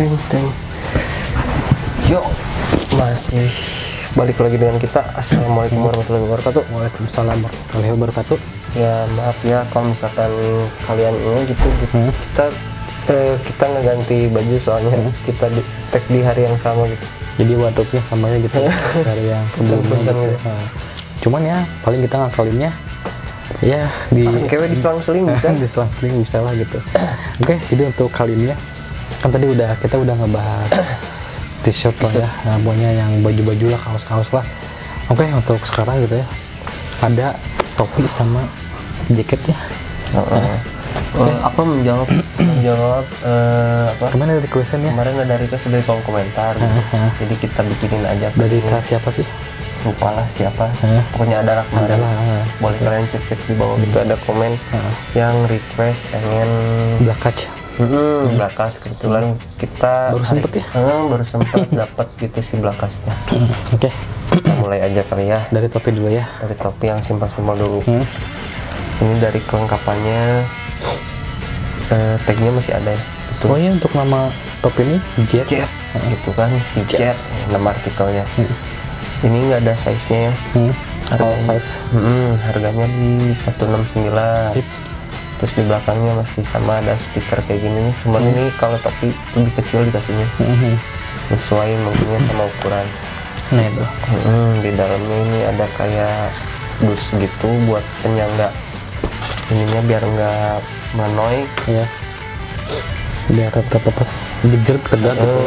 Teng teng. Yuk, masih balik lagi dengan kita. Assalamualaikum warahmatullahi wabarakatuh. Waalaikumsalam warahmatullahi wabarakatuh. Ya maaf ya kalau misalkan kalian ini gitu, kita nggak ganti baju soalnya kita di tag di hari yang sama gitu. Jadi wardrobe-nya samanya gitu dari yang sebelumnya gitu. Nah, cuman ya paling kita ngakalinnya ya di Kayak diselang-seling bisa. diselang-seling bisa lah gitu. Oke, jadi untuk kali ini ya kan tadi kita udah ngebahas t-shirt lah ya, nah, pokoknya yang baju-baju lah, kaos-kaos lah. Oke, untuk sekarang gitu ya ada topi sama jaket ya. Apa menjawab apa Kemana dari question ya? kemarin ada request dari kolom komentar gitu. Jadi kita bikinin aja Dari ini. siapa sih? Lupa lah siapa, pokoknya ada kemarin. Boleh kalian cek di bawah itu ada komen yang request pengen Black Catch. Blakas. Kebetulan kita Baru sempet ya? baru sempet dapat gitu si Blakasnya. Oke, Kita mulai aja kali ya dari topi dulu ya. dari topi yang simpel-simpel dulu. Ini dari kelengkapannya, tagnya masih ada ya. Itu Oh iya, untuk nama topi ini Jet. gitu kan, si Jet nama artikelnya. Ini nggak ada size-nya ya. Oh, size. Harganya di 169. Sip. Terus di belakangnya masih sama ada stiker kayak gini nih. Cuman ini kalau topi lebih kecil dikasihnya. Sesuai mungkinnya sama ukuran. Nah itu. Di dalamnya ini ada kayak dus gitu buat penyangga. Ininya biar nggak menoy. Iya. Biar tetap apa sih? Jejer tegak gitu.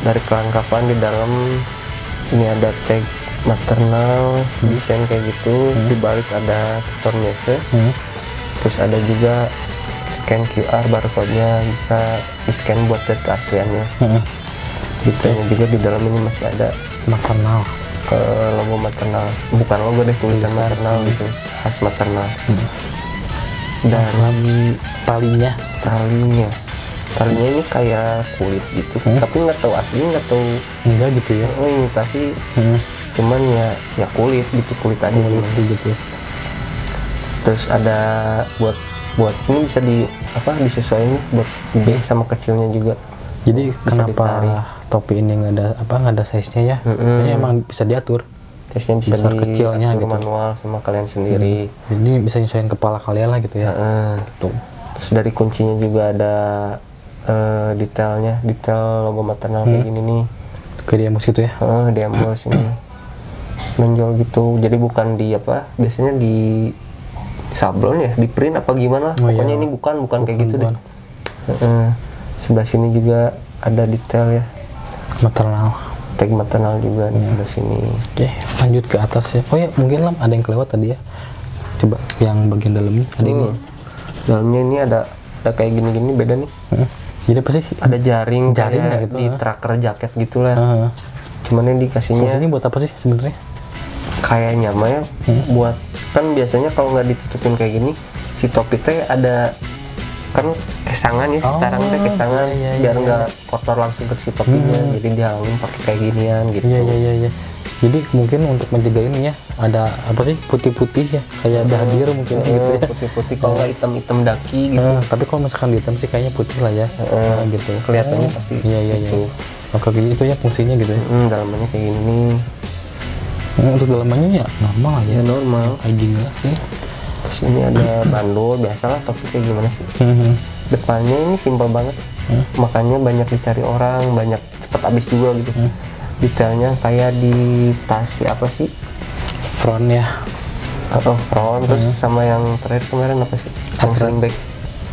Dari kelengkapan di dalam ini ada tag maternal, desain kayak gitu. Di balik ada tutor mese. Terus ada juga scan QR, barcode-nya bisa di-scan buat lihat keasliannya. Detailnya juga di dalam ini masih ada Maternal. logo maternal, bukan logo deh, tulisan maternal gitu, khas maternal. Dan Talinya. talinya ini kayak kulit gitu, tapi nggak tahu asli, nggak tahu Enggak gitu ya. imitasi. Cuman ya kulit gitu, kulit aja Kulit gimana. sih gitu. Terus ada buat ini bisa disesuaikan buat gede sama kecilnya juga. Jadi Bisa kenapa ditarik. topi ini nggak ada size-nya ya? Soalnya emang bisa diatur. Tesnya bisa Besar kecilnya diatur gitu. manual sama kalian sendiri. Jadi bisa nyesuaiin kepala kalian lah gitu ya. Tuh. Terus dari kuncinya juga ada detail logo maternal kayak gini nih. Kayak dia gitu ya. Di embos ini menonjol gitu. Jadi bukan biasanya di sablon ya, di print apa gimana. Pokoknya ini bukan kayak gitu deh. Sebelah sini juga ada detail ya, Maternal. tag maternal juga di sebelah sini. Oke, lanjut ke atas ya. Oh ya, mungkin lah ada yang kelewat tadi ya. Coba yang bagian dalamnya ada ini. Dalamnya ini ada kayak gini-gini, beda nih. Jadi apa sih? Ada jaring kayak gitu, di tracker jaket gitulah. Cuman ini dikasihnya Ini buat apa sih sebenarnya? kayaknya mah ya buat, kan biasanya kalau nggak ditutupin kayak gini si topi teh ada kan kesangan ya, sekarang teh kesangan biar nggak kotor langsung ke si topinya. Jadi dihalangin pakai kayak ginian gitu. Iya. Jadi mungkin untuk mencegah ini ya, ada apa sih, putih-putih ya, kayak dahdir mungkin gitu ya. Putih-putih, kalau nggak hitam-hitam daki gitu. Tapi kalau misalkan hitam sih kayaknya putih lah ya. Gitu. Kelihatannya pasti Iya. gitu. Oke, itu ya fungsinya gitu ya. Dalamannya kayak gini. Untuk dalamannya ya normal aja. Ya normal. Kayak gini lah sih. Terus ini ada bandul, biasalah topi kayak gimana sih. Depannya ini simpel banget. Makanya banyak dicari orang, banyak cepet habis juga gitu. Detailnya kayak di tas apa sih? Front ya. Front, terus sama yang terakhir kemarin apa sih? Yang sling bag.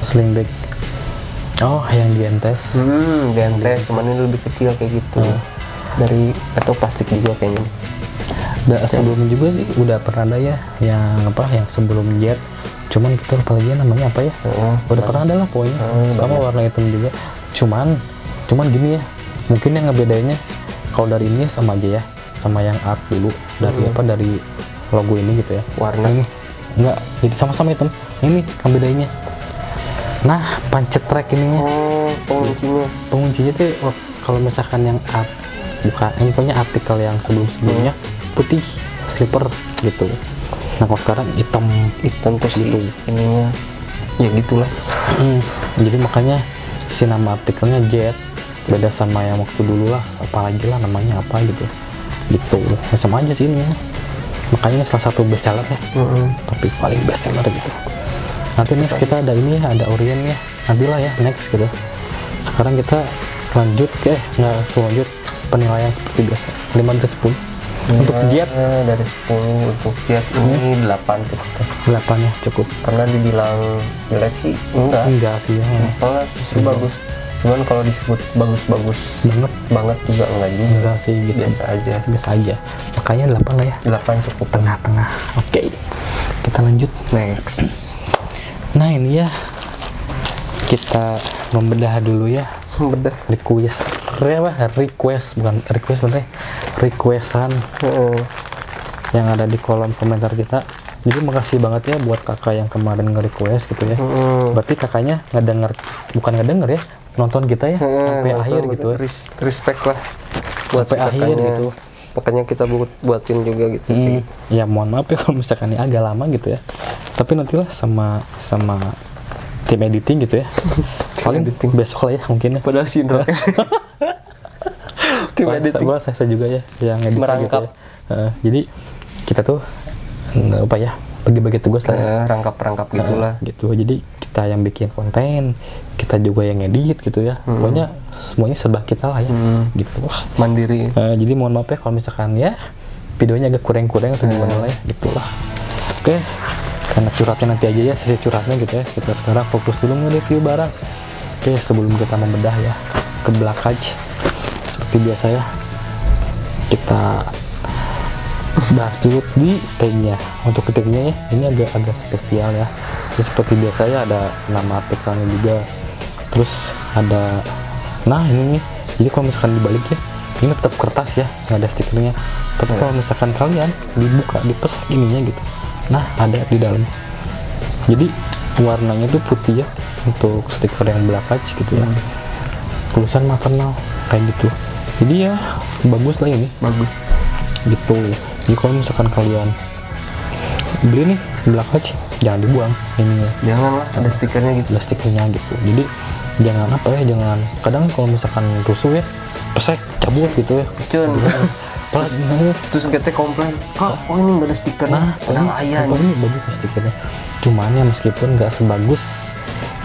Sling bag. Oh, yang dientes. Diantes, cuman ini lebih kecil kayak gitu. Dari atau plastik juga kayaknya. Sebelumnya juga sih udah pernah ada ya yang sebelum Jet. Cuman kita lupa lagi namanya apa ya. Udah pernah ada lah pokoknya. Sama warna hitam juga. Cuman gini ya. Mungkin yang ngebedainnya kalau dari ini sama aja ya. Sama yang art dulu dari logo ini gitu ya. Warna ini enggak, jadi sama-sama hitam. Ini yang bedainnya. Nah, pancet track ininya. Penguncinya tuh kalau misalkan yang art pokoknya artikel yang sebelumnya putih slipper gitu. Nah kalau sekarang hitam terus gitu. Ininya ya gitulah. Jadi makanya si nama artikelnya Jet beda sama yang waktu dulu lah, apalagi lah namanya apa gitu macam aja sih ini ya. Makanya salah satu best seller ya, topik paling best seller gitu. Nanti next kita ada ini ya, ada Orient ya, nantilah ya next gitu. Sekarang kita lanjut ke nggak lanjut penilaian seperti biasa 5 dari 10 untuk jet. Dari 10 untuk jet ini 8 cukup. 8 ya cukup. Karena dibilang jelek sih enggak sih ya. Simpel, justru bagus. Cuman kalau disebut bagus banget juga enggak sih gitu. Biasa aja. Makanya 8 lah ya. 8 cukup tengah-tengah. Oke. Kita lanjut next. Nah ini ya, kita membedah dulu ya. Requestan yang ada di kolom komentar kita. Jadi makasih banget ya buat kakak yang kemarin nge-request gitu ya. Berarti kakaknya bukan ngedenger ya, nonton kita ya sampai akhir gitu ya. Respect lah buat sampai akhir gitu. Makanya kita buatin juga gitu. Ya mohon maaf ya kalau misalkan ini agak lama gitu ya. Tapi nantilah sama tim editing gitu ya. Paling besok lah ya mungkin ya. Padahal sindrom. Tim editing. Saya juga ya yang edit merangkap. Gitu ya. Jadi kita tuh apa ya, bagi-bagi tugas lah ya. Rangkap gitulah. Gitu. Jadi kita yang bikin konten, kita juga yang edit gitu ya. Pokoknya semuanya serba kita lah ya. Gitu. Mandiri. Jadi mohon maaf ya kalau misalkan ya videonya agak kurang-kurang atau gimana lah ya. Gitulah. Oke. Karena curhatnya nanti aja ya, sesi curhatnya gitu ya. Kita sekarang fokus dulu nge-review barang. Oke, sebelum kita membedah ya ke belakang seperti biasa ya, kita bahas dulu di tagnya. Untuk tagnya ya, ini agak spesial ya. Jadi seperti biasa ya, ada nama PK-nya juga. Terus ada, nah ini nih. Jadi kalau misalkan dibalik ya, ini tetap kertas ya, nggak ada stikernya. Tapi kalau misalkan kalian dibuka, dipesak ininya gitu, nah ada di dalam. Jadi warnanya tuh putih ya untuk stiker yang belakang gitu ya. Tulisan maternal kayak gitu. Jadi ya bagus lah ini. Bagus. Gitu. Jadi kalau misalkan kalian beli nih belakang, jangan dibuang ininya. Jangan lah, ada stikernya gitu. Ada stikernya gitu. Jadi jangan apa ya, jangan. Kadang kalau misalkan rusuh ya, pesek, cabut gitu ya. Cun. Terus kita komplain, kok ini nggak ada stiker? Nah, ini bagus stikernya. Cuman ya meskipun nggak sebagus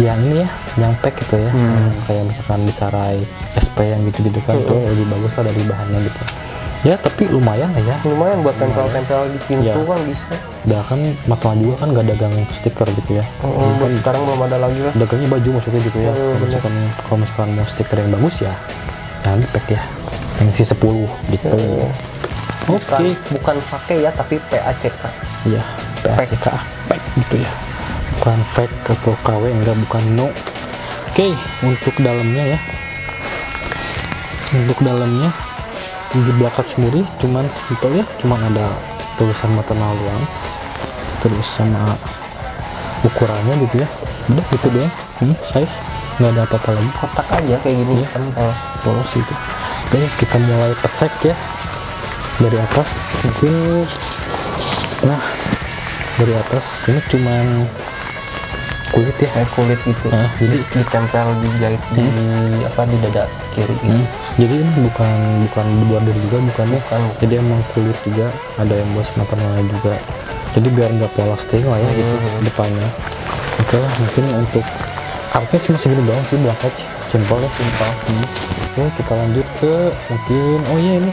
yang ini ya, yang pack gitu ya, kayak misalkan disarai SP yang gitu-gitu kan, tuh lebih bagus lah dari bahannya gitu. Ya tapi lumayan lah ya. Lumayan buat tempel-tempel di pintu ya. Kan bisa. Udah kan masalah juga kan nggak dagang stiker gitu ya. Kan sekarang belum ada lagi lah. Dagangnya baju maksudnya gitu ya. Kalau misalkan mau stiker yang bagus ya, jangan di pack ya. Yang si 10 gitu. Bukan pakai ya, tapi PACK. Iya, PACK, pack gitu ya. Bukan fake atau KW, enggak, bukan no. Oke, untuk dalamnya ya. Untuk dalamnya di belakang sendiri cuman simple ya, cuman ada tulisan maternal doang. Terus sama ukurannya gitu ya. Udah gitu doang. Size nggak ada apa-apa lagi. Kotak aja kayak gini ya. Kan polos itu. Oke, kita mulai pesek ya. Dari atas mungkin, nah dari atas ini cuman kulit ya, kayak kulit gitu. Jadi ditempel, dijahit di dada kiri gitu. Jadi ini bukan bordir juga, bukan. Jadi emang kulit juga, ada yang buat maternalnya juga. Jadi biar nggak polos lah ya gitu depannya. Oke lah, mungkin untuk artnya cuma segini doang sih belakang, simpel ya, simpel. Oke, kita lanjut ke mungkin, oh iya ini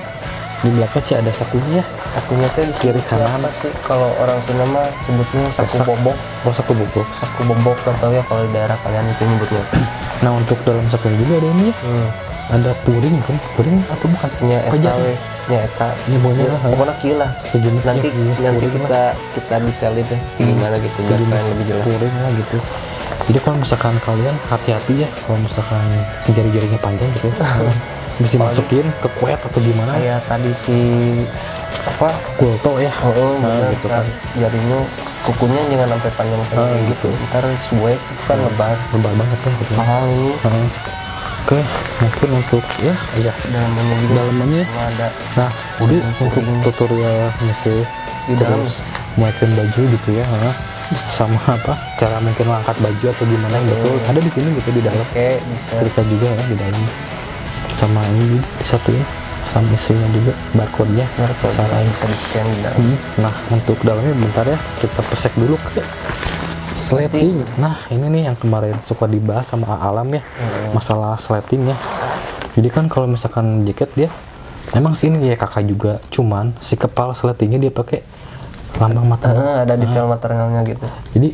di belakang sih ada sakunya. Sakunya tuh di kiri kanan apa sih? Kalau orang Sunda mah sebutnya saku bobok. Oh, saku bobok. Saku bobok, kan tahu ya kalau di daerah kalian itu nyebutnya. Nah untuk dalam sakunya juga ada ini ya. Ada puring kan? Puring atau bukan? Nya eta. Ya pokoknya kila. Sejenis nanti kita detailin deh gimana gitu biar kalian lebih jelas. Puring lah gitu. Jadi kalau misalkan kalian hati-hati ya kalau misalkan jari-jarinya panjang gitu ya. Bisa masukin ke kuet atau gimana? Kayak tadi si Gulto ya. Gitu kan. Jarinya kukunya jangan sampai panjang kayak gitu. Ntar suwe itu kan lebar banget kan gitu. Mahal ini. Oke, mungkin untuk dalamnya ada. Nah, jadi untuk tutorial ngisi terus muatin baju gitu ya, sama cara mungkin ngangkat baju atau gimana yang betul ada di sini gitu di dalam. Oke, setrika juga ya di dalam. sama ini disatuin sama isinya juga barcode-nya. Salah bisa di scan di dalam. Nah untuk dalamnya bentar ya, kita pesek dulu ke sleting. Nah ini nih yang kemarin suka dibahas sama Alam ya, masalah sleting ya. Jadi kan kalau misalkan jaket dia emang sih ini ya kakak juga, cuman si kepala sletingnya dia pakai lambang maternal. Ada detail maternalnya gitu. Jadi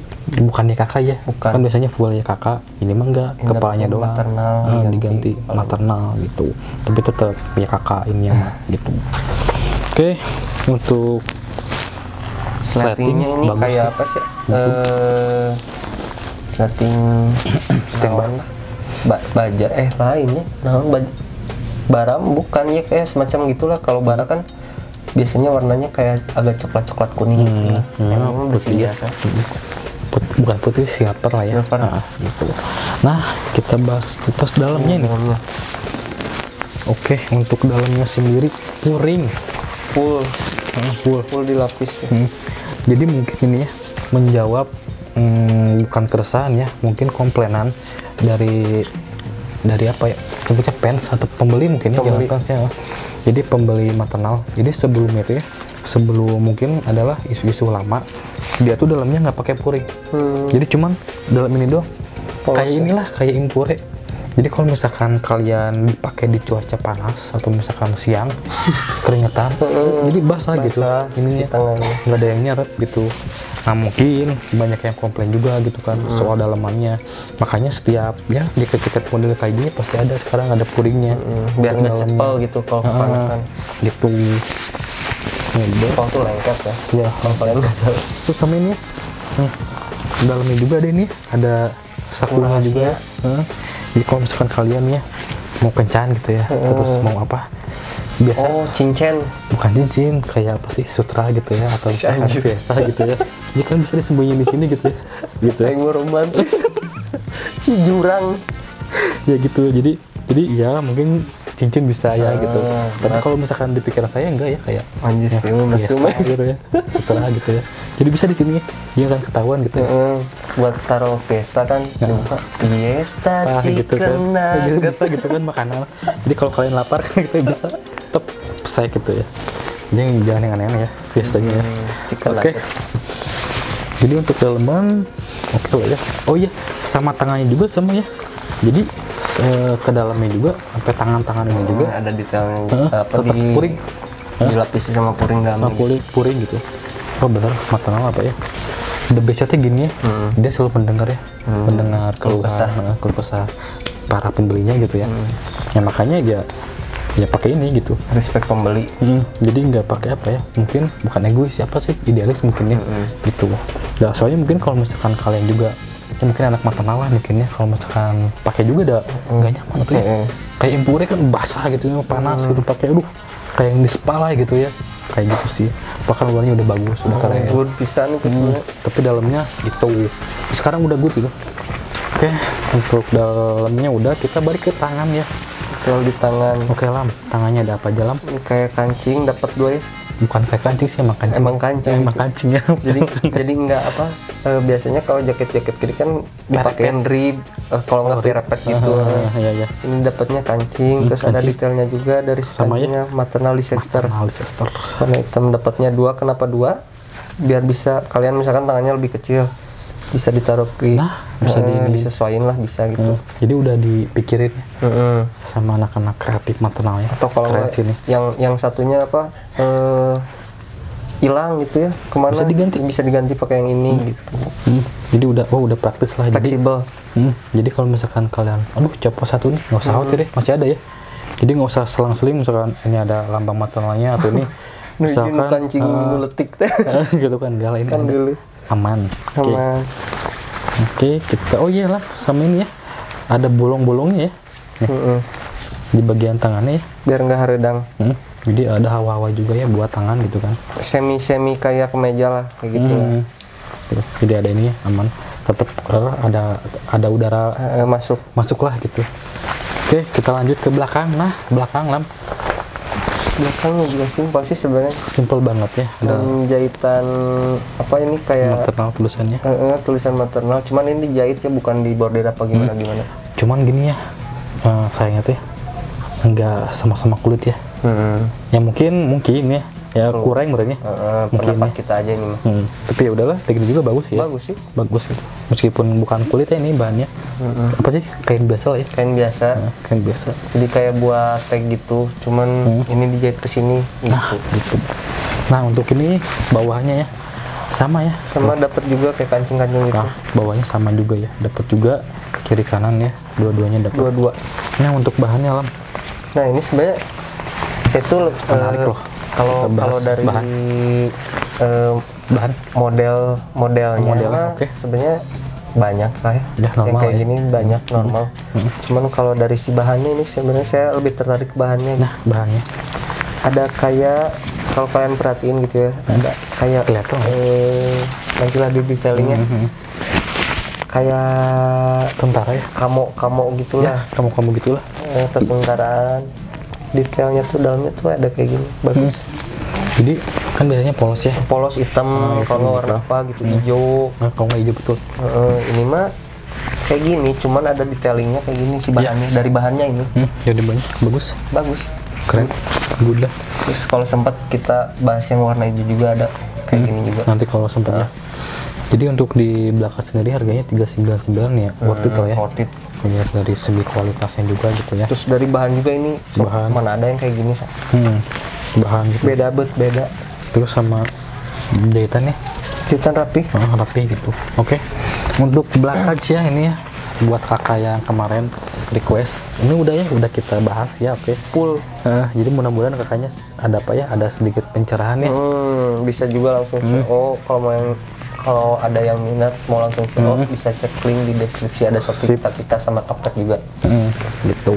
bukannya kakak ya, Bukan. kan biasanya full ya kakak, ini mah enggak, kepalanya doang maternal, diganti maternal gitu, tapi tetap ya kakak ini yang gitu. Oke, untuk Sletingnya ini bagus kayak sih. apa sih? Sleting naon baja lainnya bara bukan ya, kayak semacam gitulah. Kalau bara kan biasanya warnanya kayak agak coklat kuning gitu lah. Yang besi biasa. Bukan putih, silver lah ya. Silver. Gitu. Nah kita bahas tas dalamnya nih. Oke, untuk dalamnya sendiri puring full dilapis ya. Jadi mungkin ini ya menjawab bukan keresahan ya, mungkin komplainan dari apa ya, sebutnya fans atau pembeli mungkin ya, jangan fans ya. Jadi pembeli maternal. Jadi sebelumnya itu ya, sebelum mungkin adalah isu-isu lama, dia tuh dalamnya nggak pakai puring. Jadi cuman dalam ini doang. Kayak inilah, kayak impure. Jadi kalau misalkan kalian dipakai di cuaca panas atau misalkan siang keringetan, jadi basah gitu. Ininya nggak ada yang nyeret gitu. Nah mungkin banyak yang komplain juga gitu kan soal dalamannya. Makanya setiap ya di jaket model kayak gini pasti ada sekarang ada puringnya. Biar nggak cepel gitu kalau kepanasan. Gitu. Kalau tuh lengket ya. Ya, kalian nggak tahu. Terus sama ini, dalamnya juga ada ini, ada sakunya juga. Jadi kalau misalkan kalian ya mau kencan gitu ya, terus mau apa? Biasa. Cincin. Bukan cincin, kayak apa sih, sutra gitu ya, atau misalkan fiesta gitu ya. Jadi kan bisa disembunyiin di sini gitu ya. Gitu. Yang romantis. Si jurang. Ya gitu. Jadi ya mungkin cincin bisa ya gitu. Tapi kalau misalkan di pikiran saya enggak ya, kayak anjir sih fiesta gitu ya, sutra gitu ya. Jadi bisa di sini dia kan ketahuan gitu. Buat taruh pesta kan, fiesta gitu kan. chicken Jadi bisa gitu kan makanan. Jadi kalau kalian lapar kan kita bisa tetap pesan gitu ya. Jadi jangan yang aneh-aneh ya fiestanya ya. Oke. Jadi untuk dalaman oke lah ya. Oh iya, sama tangannya juga sama ya. Jadi ke dalamnya juga sampai tangan-tangan ini juga ada detailnya apa tetap di puring. Dilapisi sama puring dalamnya. Sama puring gitu. Oh benar, maternal apa ya? The best-nya gini ya, dia selalu mendengar ya, mendengar keluh kesah para pembelinya gitu ya. Ya makanya ya pakai ini gitu. Respect pembeli. Jadi nggak pakai apa ya? Mungkin bukan egois, siapa sih, idealis mungkin ya. Gitu. Nah, soalnya mungkin kalau misalkan kalian juga ya mungkin anak maternal lah mungkin ya, kalau misalkan pakai juga udah nggak nyaman tuh ya. Kayak impure kan basah gitu ya, panas gitu pakai, kayak yang di spa lah gitu ya. Kayak gitu sih. Bahkan luarnya udah bagus, udah keren. Good pisan itu sebenarnya. Tapi dalamnya gitu. Sekarang udah good gitu. Oke, untuk dalamnya udah, kita balik ke tangan ya. Detail di tangan. Oke Lam, tangannya ada apa aja Lam? Ini kayak kancing dapat 2 ya. Bukan kayak kancing sih, emang kancing. Emang kancing. Emang kancing ya. Jadi nggak apa, biasanya kalau jaket-jaket gini kan dipakein rib, kalau nggak pirepet gitu. Iya. Ini dapatnya kancing, terus ada detailnya juga dari kancingnya, maternal Leicester. Warna hitam, dapatnya 2. Kenapa 2? Biar bisa kalian misalkan tangannya lebih kecil, bisa ditaruh di, bisa disesuaiin lah, bisa gitu. Jadi udah dipikirin sama anak-anak kreatif maternal ya. Atau kalau yang satunya apa hilang gitu ya, kemana bisa diganti pakai yang ini gitu. Jadi udah praktis lah, fleksibel. Jadi kalau misalkan kalian copot satu nih, nggak usah khawatir deh, masih ada ya. Jadi nggak usah selang-seling misalkan ini ada lambang maternalnya atau ini misalkan kancing letik teh gitu kan, enggak lain kan dulu aman. Oke, kita iyalah sama ini ya, ada bolong-bolongnya ya. Di bagian tangannya ya, biar nggak haredang. Jadi ada hawa-hawa juga ya buat tangan gitu kan, semi kayak kemeja lah kayak gitu lah. Jadi ada ini ya, aman, tetap ada udara masuk lah gitu. Oke, kita lanjut ke belakang. Nah, belakang Lam, belakangnya juga simpel sih sebenarnya, simpel banget ya. Ada jahitan apa ini kayak maternal tulisannya, tulisan maternal, cuman ini dijahitnya bukan di bordir apa gimana. Cuman gini ya, sayangnya tuh ya, nggak sama-sama kulit ya. Ya mungkin ya kurang menurutnya. Mungkin pendapat kita aja ini mah. Tapi ya udahlah, kayak gitu juga bagus ya. Bagus sih. Bagus gitu. Meskipun bukan kulit ya ini bahannya. Apa sih? Kain biasa lah ya. Kain biasa. Kain biasa. Jadi kayak buat tag gitu, cuman ini dijahit ke sini Nah, gitu. Nah, untuk ini bawahnya ya sama ya. Sama dapat juga kayak kancing-kancing gitu. Nah, bawahnya sama juga ya. Dapat juga kiri kanan ya. Dua-duanya dapat. Dua-dua. Nah, untuk bahannya Lam. Nah, ini sebenarnya saya tuh Menarik loh. Kalau dari bahan modelnya oke. sebenarnya banyak lah ya. Udah normal yang kayak ya. gini banyak normal. Cuman kalau dari si bahannya ini sebenarnya saya lebih tertarik ke bahannya. Nah, bahannya Ada kayak kalau kalian perhatiin gitu ya, ada kayak kelihatan. nantilah di detailingnya. Kayak tentara ya. kamo gitulah. Kamu gitulah. Ketentaraan. Detailnya tuh dalamnya tuh ada kayak gini, bagus. Jadi kan biasanya polos ya. Polos hitam, kalau nggak warna apa gitu, hijau. Nah, kalau nggak hijau betul. Ini mah kayak gini, cuman ada detailingnya kayak gini si bahannya. Dari bahannya ini. Jadi banyak, bagus, Keren. good lah. Terus kalau sempat kita bahas yang warna hijau juga ada kayak gini juga. Nanti kalau sempatnya. Jadi untuk di belakang sendiri harganya 399 ya, worth it lah ya. Worth it. Ya, dari segi kualitasnya juga gitu ya. Terus dari bahan juga ini, Bahan. mana ada yang kayak gini, Bahan gitu. beda. Terus sama jahitannya Jahitan rapi. rapi gitu. Oke. Untuk belakang ya ini ya, buat kakak yang kemarin request, ini udah kita bahas ya. Oke. Full. Jadi mudah-mudahan kakaknya ada apa ya, ada sedikit pencerahan ya. Bisa juga langsung CO kalau ada yang minat mau langsung CO, bisa cek link di deskripsi, ada Shopee kita sama Tokped juga. Gitu.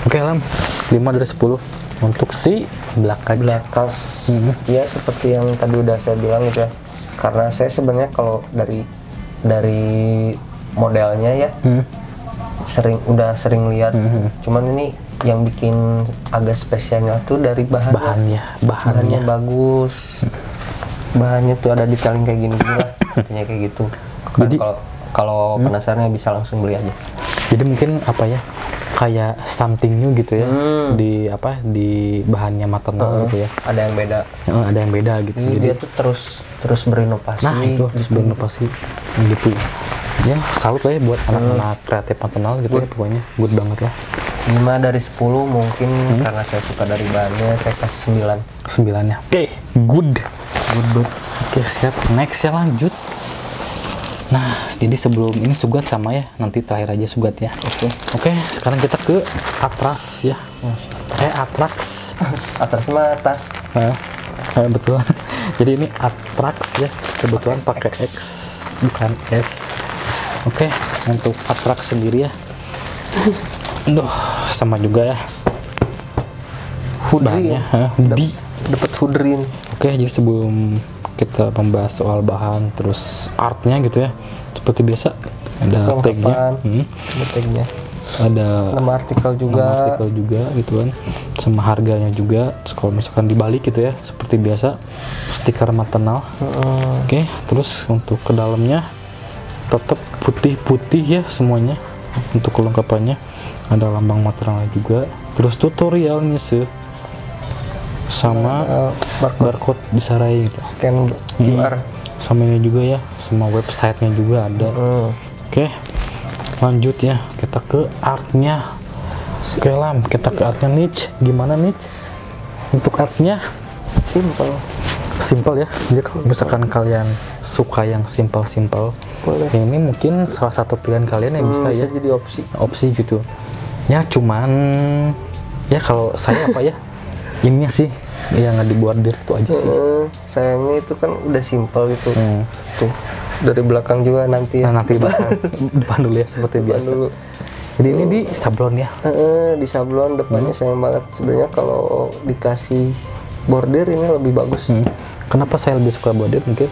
Oke Lam, 5 dari 10 untuk si Blakas. Ya seperti yang tadi udah saya bilang gitu ya, karena saya sebenarnya kalau dari modelnya ya udah sering lihat, cuman ini yang bikin agak spesialnya tuh dari bahannya bagus. Bahannya tuh ada detailing kayak gini lah, intinya kayak gitu. Jadi kalau penasaran bisa langsung beli aja. Jadi mungkin apa ya, kayak something new gitu ya, di bahannya maternal gitu ya. Ada yang beda gitu. Jadi dia tuh terus berinovasi. Nah itu terus berinovasi gitu. Ya salut lah ya buat anak-anak kreatif maternal gitu ya, pokoknya good banget lah. 5 dari 10 mungkin karena saya suka dari bahannya, saya kasih 9 ya. Oke, good. Oke, siap. Next ya, lanjut. Nah, jadi sebelum ini Sugat sama ya, nanti terakhir aja Sugat ya. Oke, sekarang kita ke Atras ya. Atrax. Atrax mah tas. Betul. Jadi ini Atrax ya, kebetulan pakai X bukan S. Oke, untuk Atrax sendiri ya. Sama juga ya. Hoodie. Dapat hoodie. Oke, jadi sebelum kita membahas soal bahan terus artnya gitu ya, seperti biasa ada tagnya, ada nama artikel juga gitu kan, sama harganya juga. Terus kalau misalkan dibalik gitu ya, seperti biasa stiker maternal. Oke, terus untuk ke dalamnya tetap putih ya semuanya. Untuk kelengkapannya ada lambang maternal juga, terus tutorialnya sih sama barcode disarai gitu. Scan QR. Sama ini juga ya, sama websitenya juga ada. Oke, lanjut ya, kita ke artnya. Oke Lam, kita ke artnya. Niche, gimana Niche? Untuk artnya simple ya. Jadi kalau misalkan kalian suka yang simple, ini mungkin salah satu pilihan kalian yang bisa ya jadi opsi gitu ya. Cuman ya kalau saya apa ya, ininya sih yang nggak dibordir itu aja sih. Sayangnya itu kan udah simple gitu. Tuh dari belakang juga nanti ya. Nanti depan dulu ya, seperti biasa dulu. Jadi ini di sablon ya. Di sablon depannya sayang banget sebenarnya, kalau dikasih bordir ini lebih bagus. Kenapa saya lebih suka bordir? Mungkin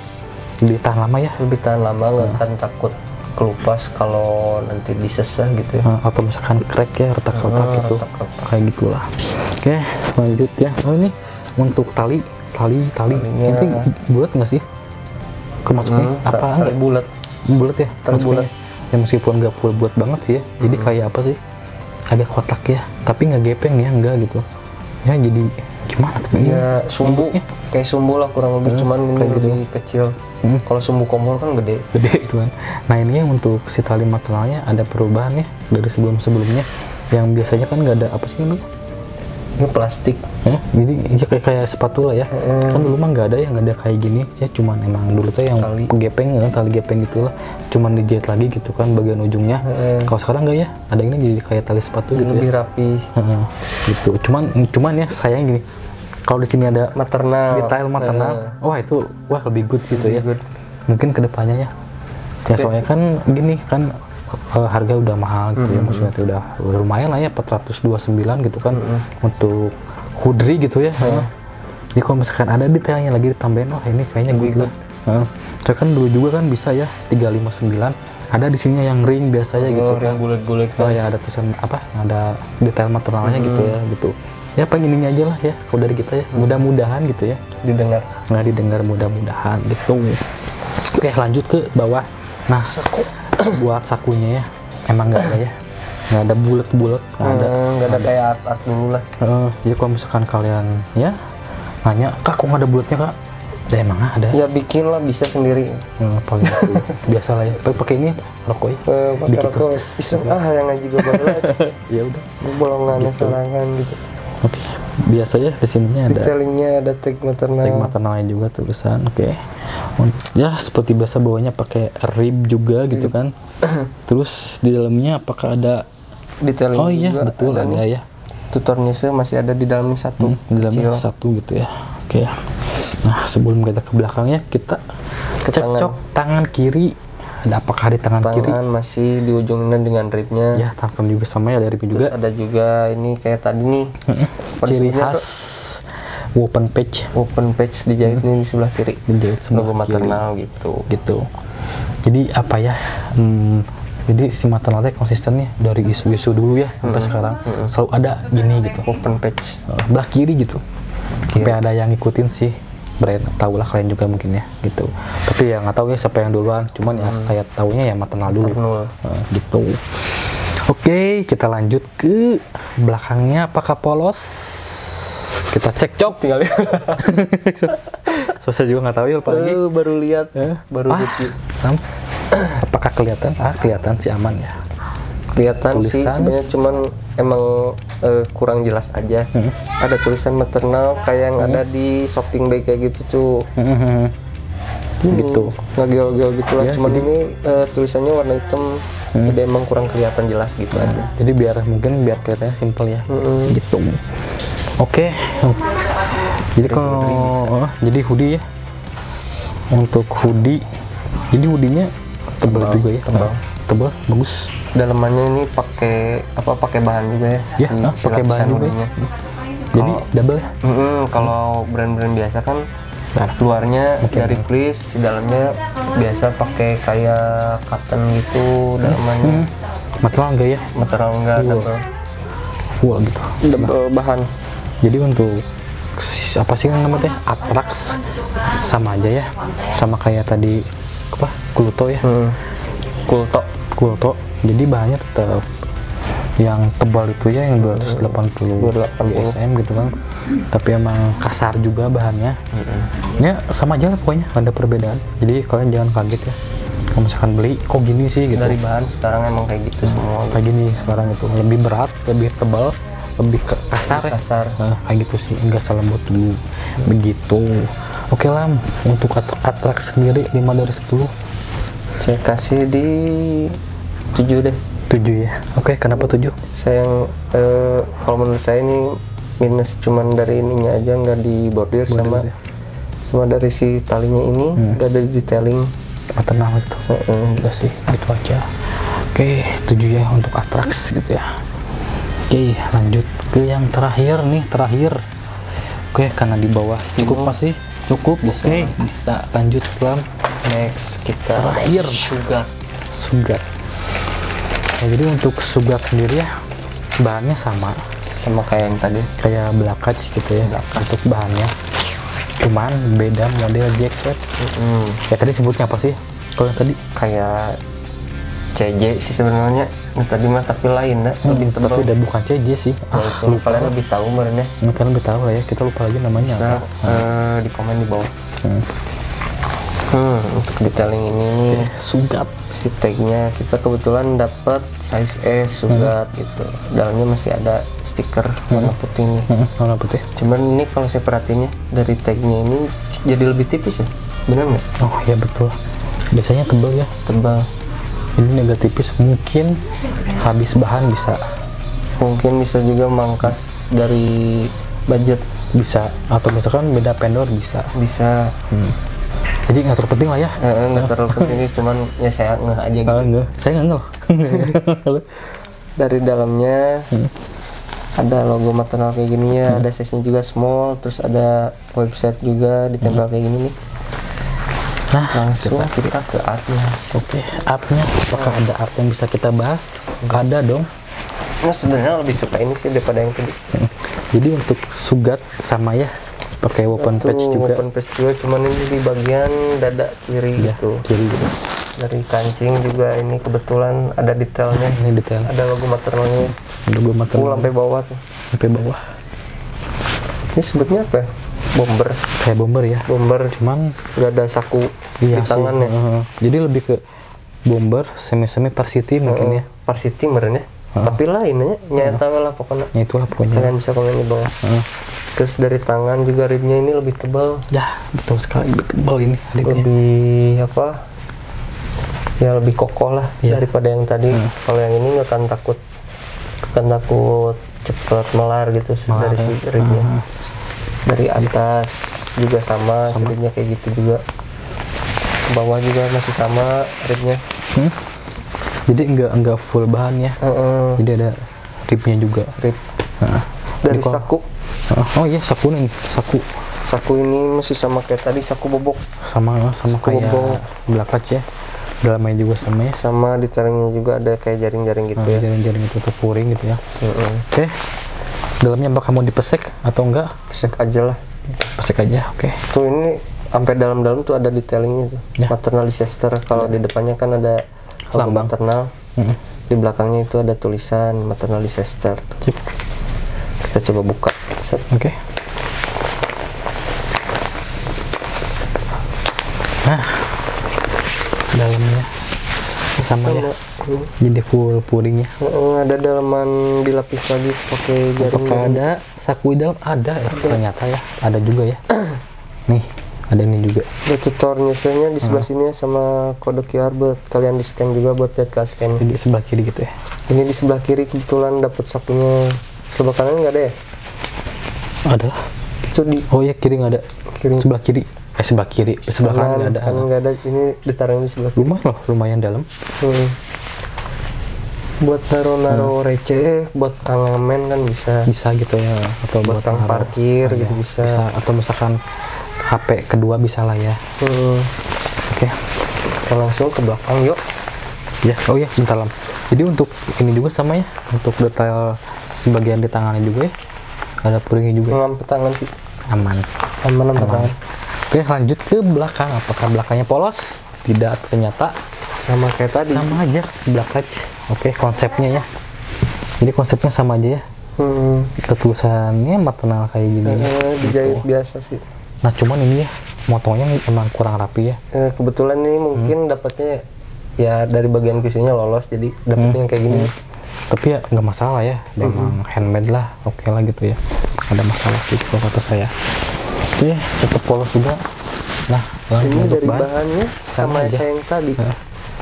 lebih tahan lama ya. Lebih tahan lama, nggak akan takut kelupas kalau nanti disesah gitu ya. Atau misalkan crack ya, retak-retak gitu. Kayak gitulah. Oke, lanjut ya. Oh ini untuk tali nanti bulat nggak sih kemasuknya? Tali bulat ya, tali bulat ya, meskipun nggak bulat banget sih ya. Jadi kayak apa sih, agak kotak ya, tapi nggak gepeng ya, enggak gitu ya, jadi gimana tuh ya sumbu kayak sumbu lah kurang lebih, cuman ini lebih kecil. Kalau sumbu kompor kan gede gitu kan. Nah ini ya untuk si tali maternalnya ada perubahan ya dari sebelumnya, yang biasanya kan nggak ada apa sih namanya, ini plastik ya, jadi ya kayak sepatu lah ya. Kan dulu mah nggak ada kayak gini ya, cuman emang dulu tuh yang gepeng kan, tali gepeng gitulah, cuman dijahit lagi gitu kan bagian ujungnya. Kalau sekarang nggak ya, ada ini jadi kayak tali sepatu gitu, lebih ya. rapi Gitu. Cuman ya sayang gini, kalau di sini ada detail maternal, wah lebih good sih itu ya. Mungkin kedepannya ya soalnya kan gini kan, harga udah mahal gitu ya, maksudnya itu udah lumayan lah ya, 429 gitu kan untuk hoodry gitu ya. Jadi kalau misalkan ada detailnya lagi ditambahin, wah ini kayaknya good lah. Terus kan dulu juga kan bisa ya 359, ada di sininya yang ring biasanya gitu kan, bulat-bulat kan. Ya ada tulisan apa, ada detail maternalnya gitu ya gitu. Ya paling ininya aja lah ya kalau dari kita ya, mudah-mudahan gitu ya didengar mudah-mudahan gitu. Oke, lanjut ke bawah. Nah, buat sakunya ya emang nggak ada ya, nggak ada bulat-bulat, nggak ada kayak art dulu lah. Jadi kalau misalkan kalian ya nanya, kak kok nggak ada bulatnya kak, ya emang ada ya, bikin lah bisa sendiri. Paling biasa lah ya, pakai ini rokok ya, pakai rokok iseng yang ngaji gue baru aja. Ya udah bolongannya serangan gitu. Oke, biasa ya di sininya ada detailingnya, ada tag maternalnya juga tulisan. Oke. Ya seperti biasa bawahnya pakai rib juga gitu kan. Terus di dalamnya apakah ada detailing? Oh iya juga, betul ada ya. Tutornya masih ada di dalamnya satu. Di dalamnya satu gitu ya. Oke. Nah sebelum kita ke belakangnya, kita cekcok tangan kiri. Ada apakah di tangan kiri? Masih di ujungnya dengan ribnya. Ya, tangan juga sama ya, ada rib juga. Terus ada juga ini kayak tadi nih. Ciri khas open patch dijahit nih di sebelah kiri. Dijahit sebelah maternal kiri. gitu. Jadi apa ya? Jadi si maternalnya konsistennya dari isu-isu dulu ya sampai sekarang selalu ada gini gitu. Open patch. Belah kiri gitu. Sampai ada yang ngikutin sih. Brand, tahu lah kalian juga mungkin ya gitu, tapi ya nggak tahu ya siapa yang duluan, cuman ya saya tahunya ya maternal dulu. Gitu. Oke, kita lanjut ke belakangnya, apakah polos, kita cek tinggal ya. Saya juga nggak tahu ya, apalagi baru lihat baru apakah kelihatan sih aman ya, kelihatan sih sebenarnya, cuman emang kurang jelas aja. Ada tulisan maternal kayak yang ada di shopping bag kayak gitu tuh. Gitu nggak gel-gel gitu lah ya, cuman jadi, ini tulisannya warna hitam, jadi emang kurang kelihatan jelas gitu aja. Jadi biar kelihatannya simple ya. Gitu. Oke. Jadi kalau jadi hoodie ya, untuk hoodie, jadi hoodie-nya tebal juga ya, tebal bagus. Dalamannya ini pakai bahan juga ya? Ya, pakai bahan juga ya. Jadi double ya? Kalau brand-brand biasa kan luarnya dari fleece, dalamnya biasa pakai kayak cotton gitu dalamannya. Material enggak ya? Material enggak, double. Full gitu. Double bahan. Jadi untuk apa sih namanya? Atrax sama aja ya, sama kayak tadi apa? Kulto ya? Kulto. Jadi bahannya tetap yang tebal itu ya, yang 280 GSM gitu kan, tapi emang kasar juga bahannya. Ya sama aja lah pokoknya, nggak ada perbedaan. Jadi kalian jangan kaget ya kalau misalkan beli kok gini sih gitu. Dari bahan sekarang emang kayak gitu semua. Kayak gini sekarang itu lebih berat, lebih tebal, lebih kasar. Nah, kayak gitu sih, enggak selembut dulu. Begitu. Oke lah, untuk Atrax sendiri 5 dari 10. Saya kasih di 7 deh. 7 ya. Oke, kenapa 7? Sayang, kalau menurut saya ini minus cuman dari ininya aja, nggak di bordir sama dari si talinya ini nggak ada detailing maternal itu. Udah sih, gitu aja. Oke, 7 ya untuk Atrax gitu ya. Oke, lanjut ke yang terakhir nih, Oke, karena di bawah cukup masih cukup. Oke, bisa lanjut ke next kita terakhir, Sugat. Ya, jadi untuk Sugat sendiri ya bahannya sama kayak yang tadi, kayak Blackac gitu ya. Untuk bahannya cuman beda model jacket. Kayak tadi sebutnya apa sih kalau tadi? Kayak CJ sih sebenarnya. Tadi mah tapi lain lebih tebal. Tapi udah bukan CJ sih. Itu kalian lebih tahu merenya. Kalian lebih tahu lah ya. Kita lupa lagi namanya. Bisa di komen di bawah. Untuk detailing ini nih Sugat. si tagnya kita kebetulan dapat size S Sugat gitu. Dalamnya masih ada stiker warna putih nih. Warna putih. Cuman ini kalau saya perhatiinnya dari tagnya ini jadi lebih tipis ya, benar nggak? Oh ya betul. Biasanya tebal ya. Tebal. Ini agak tipis, mungkin habis bahan bisa. Mungkin bisa juga mangkas dari budget. Bisa. Atau misalkan beda vendor bisa. Bisa. Jadi nggak terlalu penting lah ya. Nggak terlalu penting sih, cuman ya saya ngeh aja gitu. Enggak. Saya nggak ngeh loh. Dari dalamnya ada logo maternal kayak gini ya, ada size-nya juga small, terus ada website juga ditempel kayak gini nih. Nah, Langsung kita ke artnya. Oke, artnya apakah ada art yang bisa kita bahas? Ada dong. Nah sebenarnya lebih suka ini sih daripada yang tadi. Jadi untuk Sugat sama ya, pakai weapon patch juga. Weapon patch juga, cuman ini di bagian dada kiri gitu. Kiri gitu. Dari kancing juga ini kebetulan ada detailnya. Ini detail. Ada logo maternalnya. Logo maternal Sampai bawah tuh. sampai bawah. Ini sebutnya apa ya? Bomber. Kayak bomber ya. Bomber. Cuman Udah ada saku di tangannya. Jadi lebih ke bomber semi varsity mungkin ya. Varsity merenya. Tapi lainnya nyata lah pokoknya. Ya itulah pokoknya. Kalian bisa komen di bawah. Terus dari tangan juga ribnya ini lebih tebal. Ya betul sekali, lebih tebal ini ribnya. Lebih apa? Ya lebih kokoh lah daripada yang tadi. Kalau yang ini nggak akan takut cepet melar gitu dari si ribnya. Dari atas juga sama. Ribnya kayak gitu juga. Ke bawah juga masih sama ribnya. Jadi enggak full bahan ya. Jadi ada ribnya juga. Rib. Dari saku. Oh iya, saku nih, Saku ini masih sama kayak tadi saku bobok. Sama Saku kayak bobok. belakang ya. Dalamnya juga sama ya. Sama di taringnya juga ada kayak jaring-jaring gitu ya. Jaring-jaring itu terpuring gitu ya. Oke. Dalamnya bakal mau dipesek atau enggak? Pesek aja lah. Pesek aja, oke. Tuh ini sampai dalam-dalam tuh ada detailingnya tuh. Ya. Maternal Leicester. Kalau di depannya kan ada logo Lambang. maternal. Di belakangnya itu ada tulisan Maternal Leicester. Sip. Kita coba buka. Set. Oke. Nah, dalamnya sama ya. Jadi full puring ya. Ada dalaman dilapis lagi pakai jaring. Apakah ada saku di dalam? Ada ya, ternyata ya. Ada juga ya. Nih, ada ini juga. Ada tutorialnya di sebelah sini sama kode QR buat kalian di scan juga buat lihat ke scan. Jadi sebelah kiri gitu ya. Ini di sebelah kiri kebetulan dapat sakunya. Sebelah kanan nggak ada ya? Ada. Itu di Oh ya, kiri nggak ada. kiri. Sebelah kiri. Sebelah kiri. Sebelah kanan nggak ada. Kanan nggak ada. Ini ditaruh di sebelah kiri. Lumayan dalam. Buat naro receh, buat kangamen kan bisa. Bisa gitu ya. Atau Buat tang naruh. parkir gitu bisa. Atau misalkan HP kedua bisa lah ya. Oke. Kita langsung ke belakang yuk. Ya, oh ya, bentar Lam. Jadi untuk ini juga sama ya. Untuk detail sebagian di tangannya juga ya. Ada puringnya juga. Ngampe tangan sih. Aman. Aman tangan. Oke, lanjut ke belakang. Apakah belakangnya polos? Tidak, ternyata Sama kayak tadi. sama aja belakang. Oke, konsepnya ya. Jadi konsepnya sama aja ya. Tulisannya maternal kayak gini. Dijahit biasa sih. Nah, cuman ini ya motongnya emang kurang rapi ya. Kebetulan ini mungkin dapatnya ya dari bagian kusinya lolos, jadi dapatnya yang kayak gini. Tapi ya nggak masalah ya, memang handmade lah, oke lah gitu ya. Ada masalah sih kalau kata saya. Oke, tetap polos juga. Nah, Ini untuk dari bahannya sama aja. kayak yang tadi.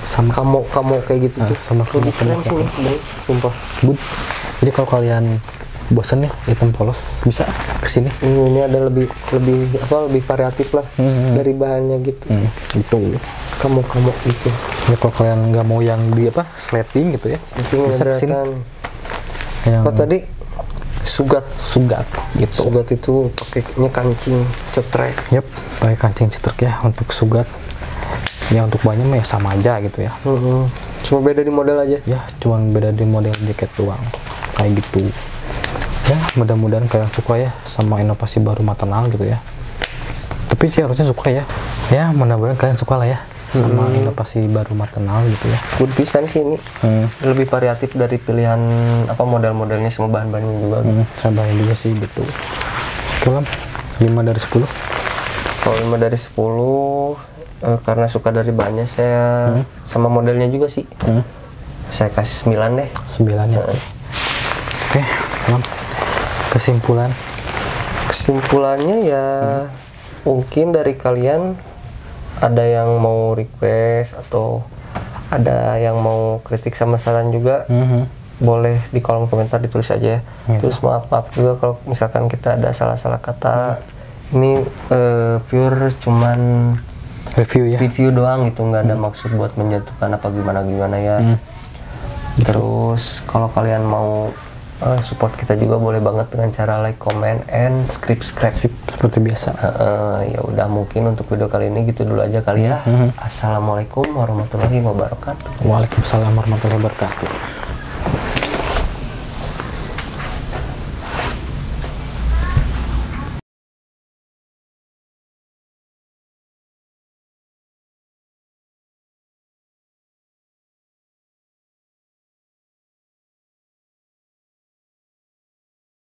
Sama Kamu kayak gitu tuh. sama Lebih keren kamu. sih nih sebenarnya, sumpah. Good. Jadi kalau kalian bosen ya hitam polos, bisa kesini. Ini ada lebih variatif lah dari bahannya gitu. Gitu. Kamu gitu. Ya kalau kalian nggak mau yang di slating gitu ya, Setting bisa ada kesini. kan. Yang Apa tadi? Sugat gitu. Sugat itu pakainya kancing cetrek. Yap, pakai kancing cetrek ya untuk sugat. Ya untuk banyak mah ya sama aja gitu ya. Cuma beda di model aja. Ya, cuman beda di model jaket doang. Kayak gitu. Ya, mudah-mudahan kalian suka ya sama inovasi baru maternal gitu ya. Tapi sih harusnya suka ya. Ya, mudah-mudahan kalian suka lah ya. sama inovasi baru maternal gitu ya. Good pisan sih ini. Lebih variatif dari pilihan apa model-modelnya sama bahan-bahannya juga. Saya bayang juga sih betul. Sekian 5 dari 10. Kalau 5 dari 10 karena suka dari bahannya saya sama modelnya juga sih. Saya kasih 9 deh. 9 ya. Oke, kesimpulan. Kesimpulannya ya mungkin dari kalian ada yang mau request atau ada yang mau kritik sama saran juga, boleh di kolom komentar ditulis aja ya. Terus maaf juga kalau misalkan kita ada salah-salah kata. Ini pure cuman review doang gitu, nggak ada maksud buat menjatuhkan apa gimana ya. Terus kalau kalian mau support kita juga boleh banget dengan cara like, comment, and subscribe seperti biasa. Ya udah, mungkin untuk video kali ini gitu dulu aja kali ya. Assalamualaikum warahmatullahi wabarakatuh. Waalaikumsalam warahmatullahi wabarakatuh.